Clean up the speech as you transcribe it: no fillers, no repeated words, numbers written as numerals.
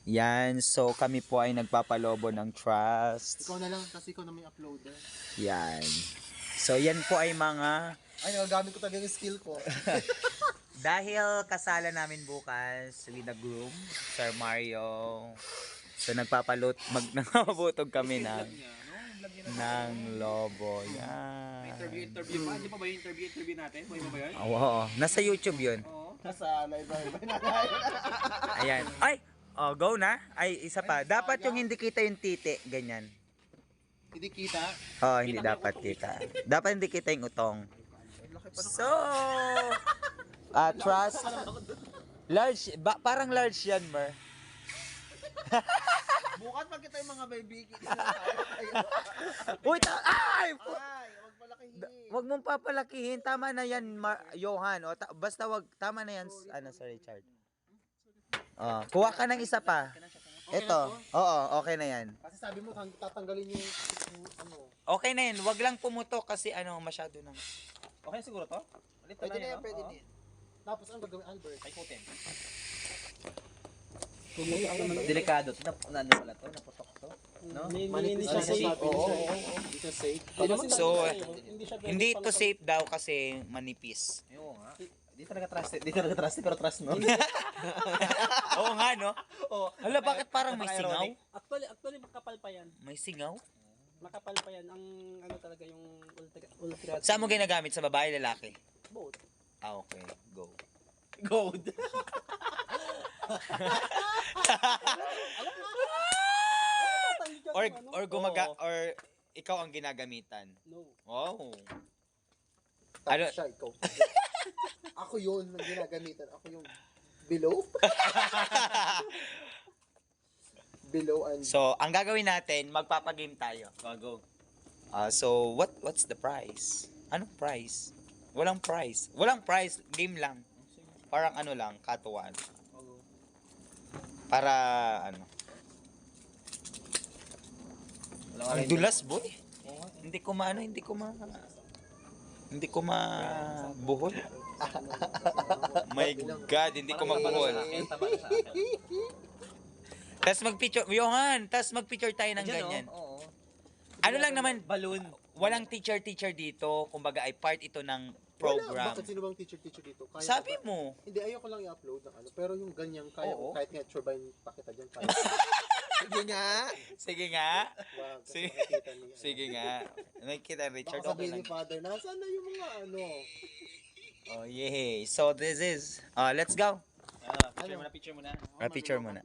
Yan, so kami po ay nagpapalobo ng trust. Ikaw na lang kasi ikaw na may uploader. Yan. So yan po ay mga Ay, nagagamit ko talaga yung skill ko. dahil kasala namin bukas with the groom, Sir Mario. So nagpapabutog kami ng lobo. Yan. Interview pa? Hindi pa ba yung interview natin? Buhay mo ba yun? Oo, nasa YouTube yun. Oo. Nasa live. Ayan. Ay! Oh, go na. Ay, isa pa. Dapat yung hindi kita yung titi. Ganyan. Hindi kita. Oh, hindi dapat kita. Dapat hindi kita yung utong. So, trust. Large. Parang large yan, Mer. Bukas pag kita yung mga baby. Uy, ay! Ay, wag palakihin. Wag mong papalakihin. Tama na yan, Johan. O, basta wag. Tama na yan, Sir Richard. Oh, kuha ka ng isa pa. Ito. Oo, okay na yan. Kasi sabi mo, tatanggalin yung ano. Okay na yan. Wag lang pumutok kasi masyado na. Okay siguro to? Ulit Pwede na yan, pwede na yan. Tapos ano gagawin, Albert? Ay, putin. Delikado. Ano pala to? Naputok to? No? Hindi siya safe. Hindi siya safe. So, hindi ito safe daw kasi manipis. Oo nga. Di talaga trusted pero trust no? Oo nga, no? Oo. Hala, bakit parang may singaw? Actually makapal pa yan. May singaw? Makapal pa yan. Ang ano talaga yung ultra. Saan mo ginagamit? Sa babae, lalaki? Both. Ah, okay. Go. Gold. Or ikaw ang ginagamitan. No. Wow. Tapos siya, ikaw. Ako yun, ang ginagamitan. Ako yung below. Below and... So, ang gagawin natin, magpapagame tayo. Go. So, what's the prize? Anong prize? Walang prize. Walang prize, game lang. Parang ano lang, katuwaan. Para ano. Ang dulas, boy. Hindi ko mabuhol. My God, hindi ko mabuhol. Tapos magpicture, Johan, magpicture tayo ng ganyan. Oo. Ano lang naman, Balloon. walang teacher dito, kumbaga ay part ito ng program. Bakit sino bang teacher dito? Kaya Sabi ko ba? mo. Hindi, ayoko lang i-upload ng ano. Pero yung ganyan, kaya ko. Oo. Kahit nga turbine pakita dyan. Kaya. Sige nga. Sige nga. Wow, kasi Sige. makikita niya. Sige nga. Nakikita Richard, Baka okay sabihin lang. ni Father, nasaan na yung mga ano? Oh, yay. So this is, let's go. Picture mo na. Picture muna.